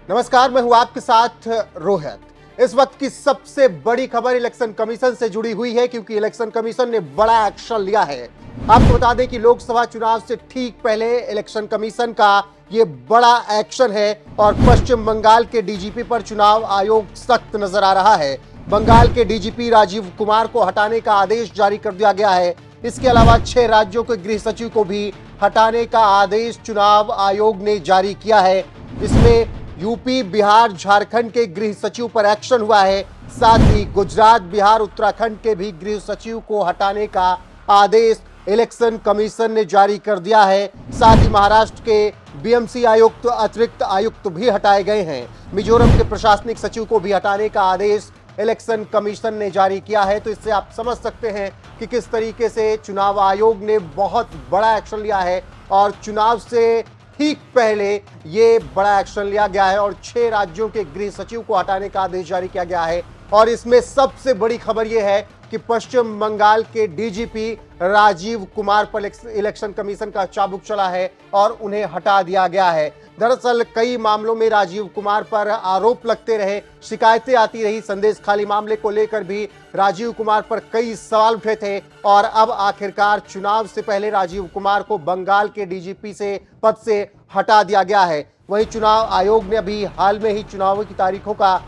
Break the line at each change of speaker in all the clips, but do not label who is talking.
नमस्कार, मैं हूं आपके साथ रोहित। इस वक्त की सबसे बड़ी खबर इलेक्शन कमीशन से जुड़ी हुई है, क्योंकि इलेक्शन कमीशन ने बड़ा एक्शन लिया है। आपको बता दें कि लोकसभा चुनाव से ठीक पहले इलेक्शन कमीशन का यह बड़ा एक्शन है और पश्चिम बंगाल के डीजीपी पर चुनाव आयोग सख्त नजर आ रहा है। बंगाल के डीजीपी राजीव कुमार को हटाने का आदेश जारी कर दिया गया है। इसके अलावा 6 राज्यों के गृह सचिव को भी हटाने का आदेश चुनाव आयोग ने जारी किया है। इसमें यूपी, बिहार, झारखंड के गृह सचिव पर एक्शन हुआ है। साथ ही गुजरात, बिहार, उत्तराखंड के भी गृह सचिव को हटाने का आदेश इलेक्शन कमीशन ने जारी कर दिया है। साथ ही महाराष्ट्र के बीएमसी आयुक्त, अतिरिक्त आयुक्त भी हटाए गए हैं। मिजोरम के प्रशासनिक सचिव को भी हटाने का आदेश इलेक्शन कमीशन ने जारी किया है। तो इससे आप समझ सकते हैं कि किस तरीके से चुनाव आयोग ने बहुत बड़ा एक्शन लिया है और चुनाव से ठीक पहले ये बड़ा एक्शन लिया गया है और 6 राज्यों के गृह सचिव को हटाने का आदेश जारी किया गया है। और इसमें सबसे बड़ी खबर यह है कि पश्चिम बंगाल के डीजीपी राजीव कुमार पर इलेक्शन कमीशन का चाबुक चला है और उन्हें हटा दिया गया है। दरअसल कई मामलों में राजीव कुमार पर आरोप लगते रहे, शिकायतें आती रही। संदेश खाली मामले को लेकर भी राजीव कुमार पर कई सवाल उठे थे और अब आखिरकार चुनाव से पहले राजीव कुमार को बंगाल के डीजीपी से पद से हटा दिया गया है। वहीं चुनाव आयोग ने अभी हाल में ही चुनाव की तारीखों का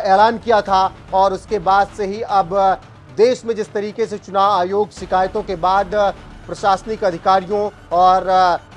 ऐलान किया था और उसके बाद से ही अब देश में जिस तरीके से चुनाव आयोग शिकायतों के बाद प्रशासनिक अधिकारियों और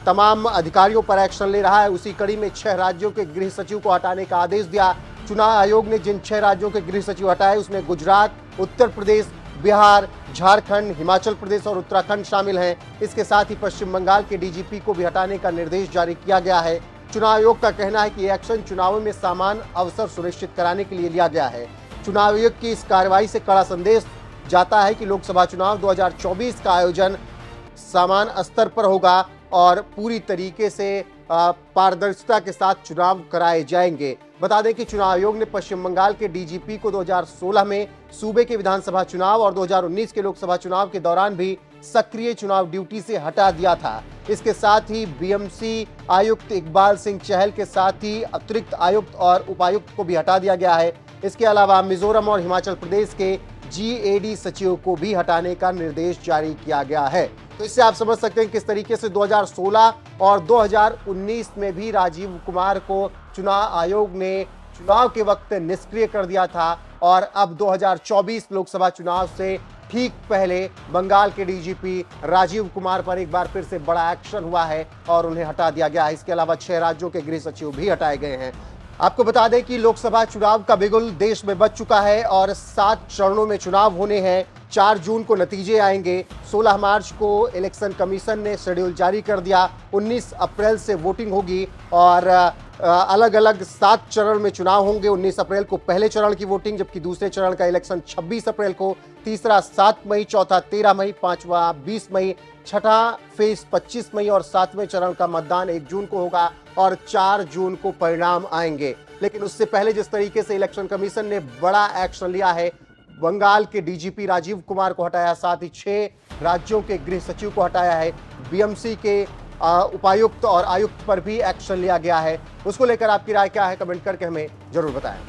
तमाम अधिकारियों पर एक्शन ले रहा है, उसी कड़ी में 6 राज्यों के गृह सचिव को हटाने का आदेश दिया। चुनाव आयोग ने जिन 6 राज्यों के गृह सचिव हटाए उसमें गुजरात, उत्तर प्रदेश, बिहार, झारखंड, हिमाचल प्रदेश और उत्तराखंड शामिल हैं। इसके साथ ही पश्चिम बंगाल के डीजीपी को भी हटाने का निर्देश जारी किया गया है। चुनाव आयोग का कहना है कि यह एक्शन चुनावों में समान अवसर सुनिश्चित कराने के लिए लिया गया है। चुनाव आयोग की इस कार्रवाई से कड़ा संदेश जाता है कि लोकसभा चुनाव 2024 का आयोजन समान स्तर पर होगा और पूरी तरीके से पारदर्शिता के साथ चुनाव कराए जाएंगे। बता दें कि चुनाव आयोग ने पश्चिम बंगाल के डीजीपी को 2016 में सूबे के विधानसभा चुनाव और 2019 के लोकसभा चुनाव के दौरान भी सक्रिय चुनाव ड्यूटी से हटा दिया था। इसके साथ ही बीएमसी आयुक्त इकबाल सिंह चहल के साथ ही अतिरिक्त आयुक्त और उपायुक्त को भी हटा दिया गया है। इसके अलावा मिजोरम और हिमाचल प्रदेश के जीएडी सचिव को भी हटाने का निर्देश जारी किया गया है। तो इससे आप समझ सकते हैं किस तरीके से 2016 और 2019 में भी राजीव कुमार को चुनाव आयोग ने चुनाव के वक्त निष्क्रिय कर दिया था और अब 2024 लोकसभा चुनाव से ठीक पहले बंगाल के डीजीपी राजीव कुमार पर एक बार फिर से बड़ा एक्शन हुआ है और उन्हें हटा दिया गया है। इसके अलावा 6 राज्यों के गृह सचिव भी हटाए गए हैं। आपको बता दें कि लोकसभा चुनाव का बिगुल देश में बज चुका है और 7 चरणों में चुनाव होने हैं। 4 जून को नतीजे आएंगे। 16 मार्च को इलेक्शन कमीशन ने शेड्यूल जारी कर दिया। 19 अप्रैल से वोटिंग होगी और अलग अलग 7 चरण में चुनाव होंगे। 19 अप्रैल को पहले चरण की वोटिंग, जबकि दूसरे चरण का इलेक्शन 26 अप्रैल को, तीसरा 7 मई, चौथा 13 मई, पांचवा 20 मई, छठा फेज 25 मई और 7वें चरण का मतदान 1 जून को होगा और 4 जून को परिणाम आएंगे। लेकिन उससे पहले जिस तरीके से इलेक्शन कमीशन ने बड़ा एक्शन लिया है, बंगाल के डीजीपी राजीव कुमार को हटाया, साथ ही 6 राज्यों के गृह सचिव को हटाया है, बीएमसी के उपायुक्त और आयुक्त पर भी एक्शन लिया गया है। उसको लेकर आपकी राय क्या है, कमेंट करके हमें जरूर बताएं।